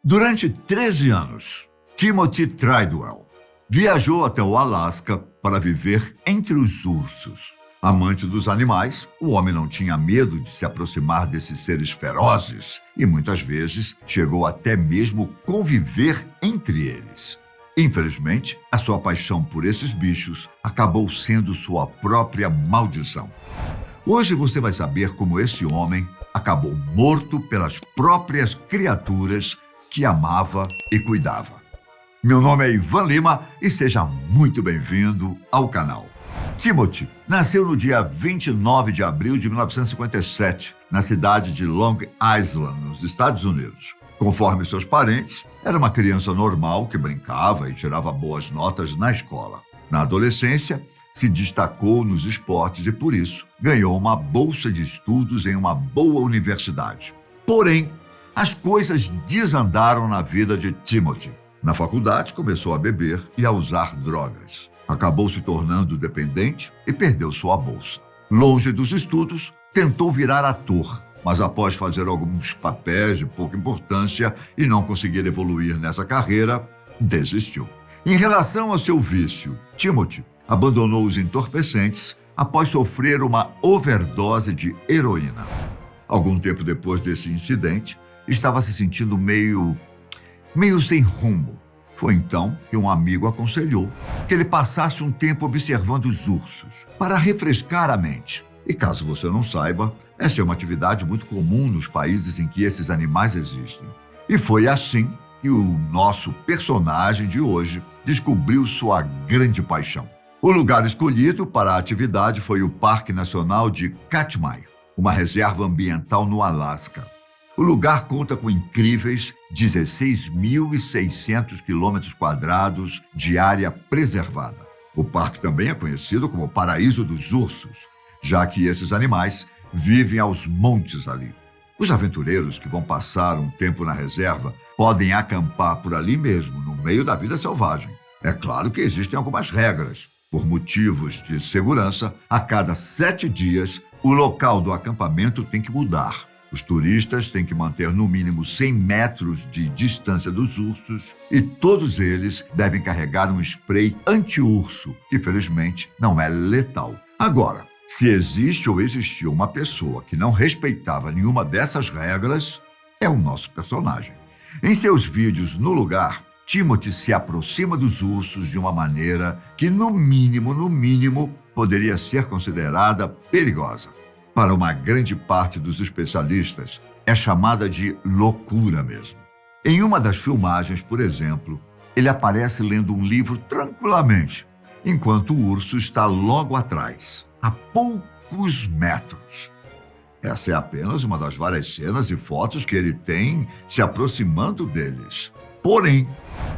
Durante 13 anos, Timothy Treadwell viajou até o Alasca para viver entre os ursos. Amante dos animais, o homem não tinha medo de se aproximar desses seres ferozes e muitas vezes chegou até mesmo conviver entre eles. Infelizmente, a sua paixão por esses bichos acabou sendo sua própria maldição. Hoje você vai saber como esse homem acabou morto pelas próprias criaturas que amava e cuidava. Meu nome é Ivan Lima e seja muito bem-vindo ao canal. Timothy nasceu no dia 29 de abril de 1957, na cidade de Long Island, nos Estados Unidos. Conforme seus parentes, era uma criança normal que brincava e tirava boas notas na escola. Na adolescência, se destacou nos esportes e, por isso, ganhou uma bolsa de estudos em uma boa universidade. Porém, as coisas desandaram na vida de Timothy. Na faculdade, começou a beber e a usar drogas. Acabou se tornando dependente e perdeu sua bolsa. Longe dos estudos, tentou virar ator, mas após fazer alguns papéis de pouca importância e não conseguir evoluir nessa carreira, desistiu. Em relação ao seu vício, Timothy abandonou os entorpecentes após sofrer uma overdose de heroína. Algum tempo depois desse incidente, estava se sentindo meio sem rumo. Foi então que um amigo aconselhou que ele passasse um tempo observando os ursos para refrescar a mente. E caso você não saiba, essa é uma atividade muito comum nos países em que esses animais existem. E foi assim que o nosso personagem de hoje descobriu sua grande paixão. O lugar escolhido para a atividade foi o Parque Nacional de Katmai, uma reserva ambiental no Alasca. O lugar conta com incríveis 16.600 quilômetros quadrados de área preservada. O parque também é conhecido como Paraíso dos Ursos, já que esses animais vivem aos montes ali. Os aventureiros que vão passar um tempo na reserva podem acampar por ali mesmo, no meio da vida selvagem. É claro que existem algumas regras. Por motivos de segurança, a cada 7 dias, o local do acampamento tem que mudar. Os turistas têm que manter no mínimo 100 metros de distância dos ursos e todos eles devem carregar um spray anti-urso, que felizmente não é letal. Agora, se existe ou existiu uma pessoa que não respeitava nenhuma dessas regras, é o nosso personagem. Em seus vídeos no lugar, Timothy se aproxima dos ursos de uma maneira que, no mínimo, poderia ser considerada perigosa. Para uma grande parte dos especialistas, é chamada de loucura mesmo. Em uma das filmagens, por exemplo, ele aparece lendo um livro tranquilamente, enquanto o urso está logo atrás, a poucos metros. Essa é apenas uma das várias cenas e fotos que ele tem se aproximando deles. Porém,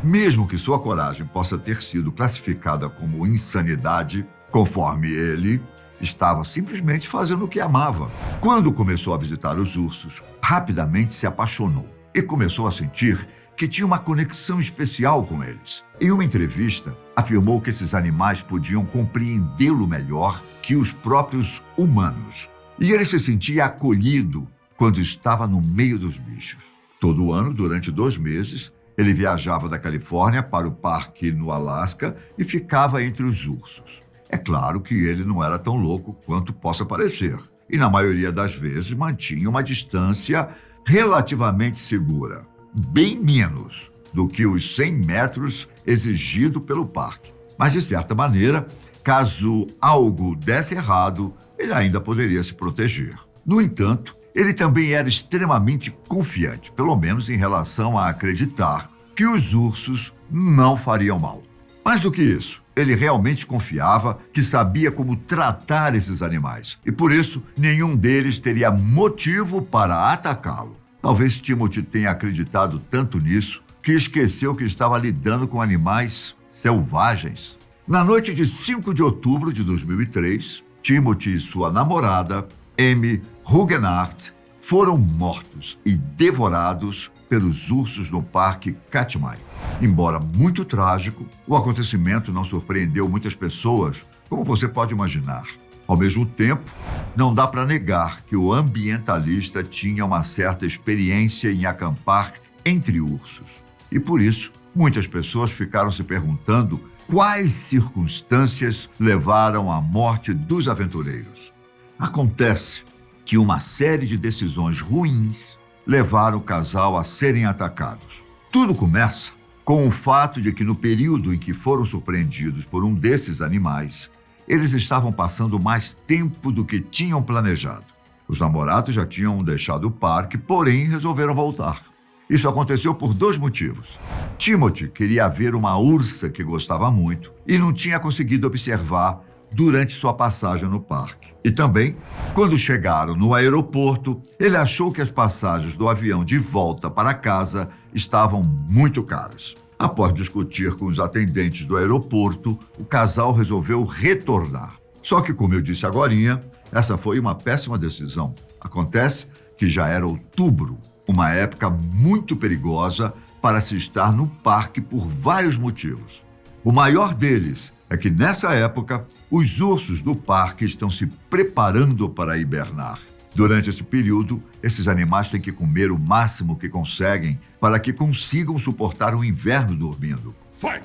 mesmo que sua coragem possa ter sido classificada como insanidade, conforme ele estava simplesmente fazendo o que amava. Quando começou a visitar os ursos, rapidamente se apaixonou e começou a sentir que tinha uma conexão especial com eles. Em uma entrevista, afirmou que esses animais podiam compreendê-lo melhor que os próprios humanos. E ele se sentia acolhido quando estava no meio dos bichos. Todo ano, durante 2 meses, ele viajava da Califórnia para o parque no Alasca e ficava entre os ursos. É claro que ele não era tão louco quanto possa parecer, e na maioria das vezes mantinha uma distância relativamente segura, bem menos do que os 100 metros exigido pelo parque. Mas, de certa maneira, caso algo desse errado, ele ainda poderia se proteger. No entanto, ele também era extremamente confiante, pelo menos em relação a acreditar que os ursos não fariam mal. Mais do que isso, ele realmente confiava que sabia como tratar esses animais e, por isso, nenhum deles teria motivo para atacá-lo. Talvez Timothy tenha acreditado tanto nisso que esqueceu que estava lidando com animais selvagens. Na noite de 5 de outubro de 2003, Timothy e sua namorada, Amy Huguenart, foram mortos e devorados pelos ursos no Parque Katmai. Embora muito trágico, o acontecimento não surpreendeu muitas pessoas, como você pode imaginar. Ao mesmo tempo, não dá para negar que o ambientalista tinha uma certa experiência em acampar entre ursos. E por isso, muitas pessoas ficaram se perguntando quais circunstâncias levaram à morte dos aventureiros. Acontece que uma série de decisões ruins levaram o casal a serem atacados. Tudo começa com o fato de que no período em que foram surpreendidos por um desses animais, eles estavam passando mais tempo do que tinham planejado. Os namorados já tinham deixado o parque, porém resolveram voltar. Isso aconteceu por 2 motivos. Timothy queria ver uma ursa que gostava muito e não tinha conseguido observar durante sua passagem no parque. E também, quando chegaram no aeroporto, ele achou que as passagens do avião de volta para casa estavam muito caras. Após discutir com os atendentes do aeroporto, o casal resolveu retornar. Só que, como eu disse agorinha, essa foi uma péssima decisão. Acontece que já era outubro, uma época muito perigosa para se estar no parque por vários motivos. O maior deles é que, nessa época, os ursos do parque estão se preparando para hibernar. Durante esse período, esses animais têm que comer o máximo que conseguem para que consigam suportar o inverno dormindo.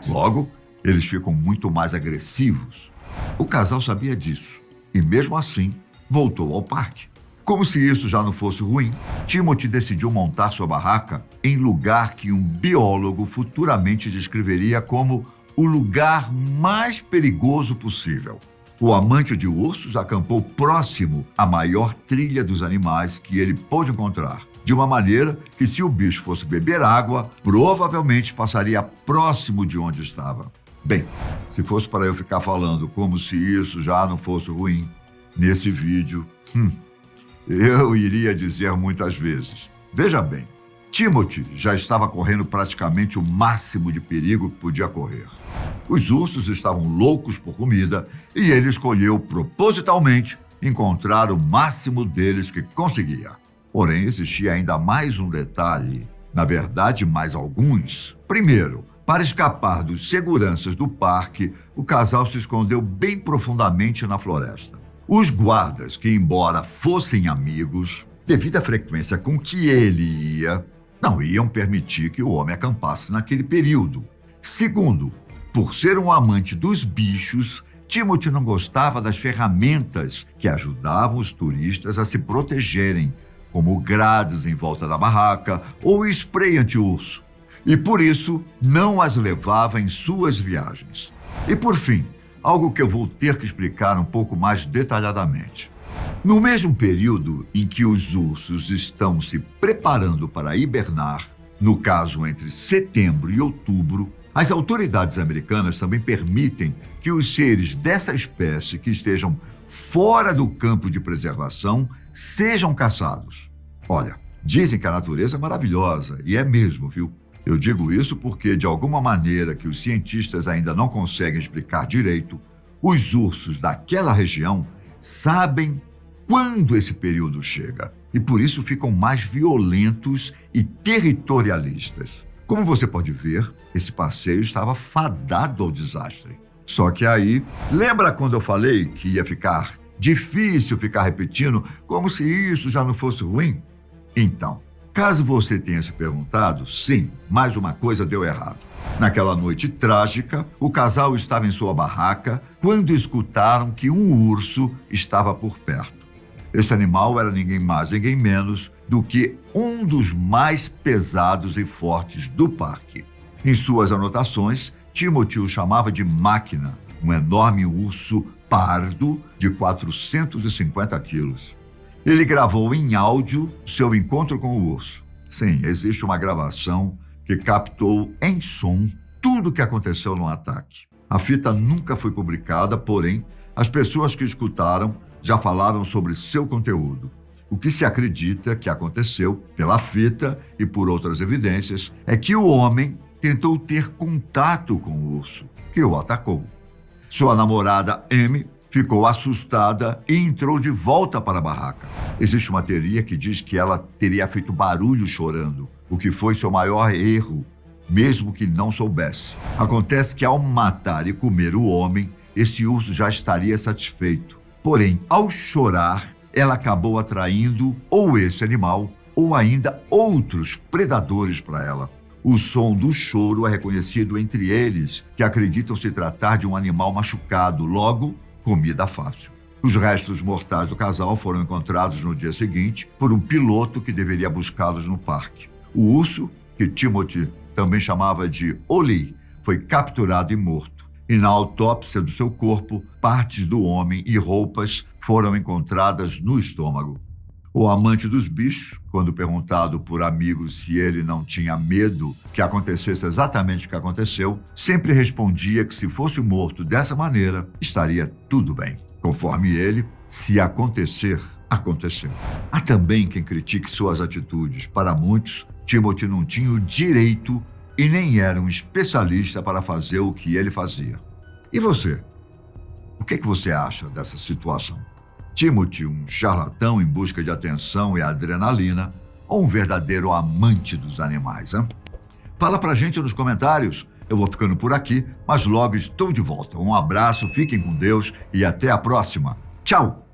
Logo, eles ficam muito mais agressivos. O casal sabia disso e, mesmo assim, voltou ao parque. Como se isso já não fosse ruim, Timothy decidiu montar sua barraca em lugar que um biólogo futuramente descreveria como o lugar mais perigoso possível. O amante de ursos acampou próximo à maior trilha dos animais que ele pôde encontrar, de uma maneira que, se o bicho fosse beber água, provavelmente passaria próximo de onde estava. Bem, se fosse para eu ficar falando como se isso já não fosse ruim, nesse vídeo, eu iria dizer muitas vezes. Veja bem, Timothy já estava correndo praticamente o máximo de perigo que podia correr. Os ursos estavam loucos por comida e ele escolheu propositalmente encontrar o máximo deles que conseguia. Porém, existia ainda mais um detalhe, na verdade, mais alguns. Primeiro, para escapar dos seguranças do parque, o casal se escondeu bem profundamente na floresta. Os guardas, que embora fossem amigos, devido à frequência com que ele ia, não iam permitir que o homem acampasse naquele período. Segundo, por ser um amante dos bichos, Timothy não gostava das ferramentas que ajudavam os turistas a se protegerem, como grades em volta da barraca ou spray anti-urso, e por isso não as levava em suas viagens. E por fim, algo que eu vou ter que explicar um pouco mais detalhadamente. No mesmo período em que os ursos estão se preparando para hibernar, no caso entre setembro e outubro, as autoridades americanas também permitem que os seres dessa espécie que estejam fora do campo de preservação sejam caçados. Olha, dizem que a natureza é maravilhosa, e é mesmo, viu? Eu digo isso porque, de alguma maneira que os cientistas ainda não conseguem explicar direito, os ursos daquela região sabem quando esse período chega e, por isso, ficam mais violentos e territorialistas. Como você pode ver, esse passeio estava fadado ao desastre. Só que aí, lembra quando eu falei que ia ficar difícil ficar repetindo como se isso já não fosse ruim? Então, caso você tenha se perguntado, sim, mais uma coisa deu errado. Naquela noite trágica, o casal estava em sua barraca quando escutaram que um urso estava por perto. Esse animal era ninguém mais, ninguém menos do que um dos mais pesados e fortes do parque. Em suas anotações, Timothy o chamava de Máquina, um enorme urso pardo de 450 quilos. Ele gravou em áudio seu encontro com o urso. Sim, existe uma gravação que captou em som tudo o que aconteceu no ataque. A fita nunca foi publicada, porém, as pessoas que escutaram já falaram sobre seu conteúdo. O que se acredita que aconteceu, pela fita e por outras evidências, é que o homem tentou ter contato com o urso, que o atacou. Sua namorada, Amy, ficou assustada e entrou de volta para a barraca. Existe uma teoria que diz que ela teria feito barulho chorando, o que foi seu maior erro, mesmo que não soubesse. Acontece que, ao matar e comer o homem, esse urso já estaria satisfeito. Porém, ao chorar, ela acabou atraindo ou esse animal ou ainda outros predadores para ela. O som do choro é reconhecido entre eles, que acreditam se tratar de um animal machucado, logo, comida fácil. Os restos mortais do casal foram encontrados no dia seguinte por um piloto que deveria buscá-los no parque. O urso, que Timothy também chamava de Oli, foi capturado e morto. E na autópsia do seu corpo, partes do homem e roupas foram encontradas no estômago. O amante dos bichos, quando perguntado por amigos se ele não tinha medo que acontecesse exatamente o que aconteceu, sempre respondia que se fosse morto dessa maneira, estaria tudo bem. Conforme ele, se acontecer, aconteceu. Há também quem critique suas atitudes. Para muitos, Timothy não tinha o direito e nem era um especialista para fazer o que ele fazia. E você? O que você acha dessa situação? Timothy, um charlatão em busca de atenção e adrenalina, ou um verdadeiro amante dos animais, hein? Fala pra gente nos comentários. Eu vou ficando por aqui, mas logo estou de volta. Um abraço, fiquem com Deus e até a próxima. Tchau!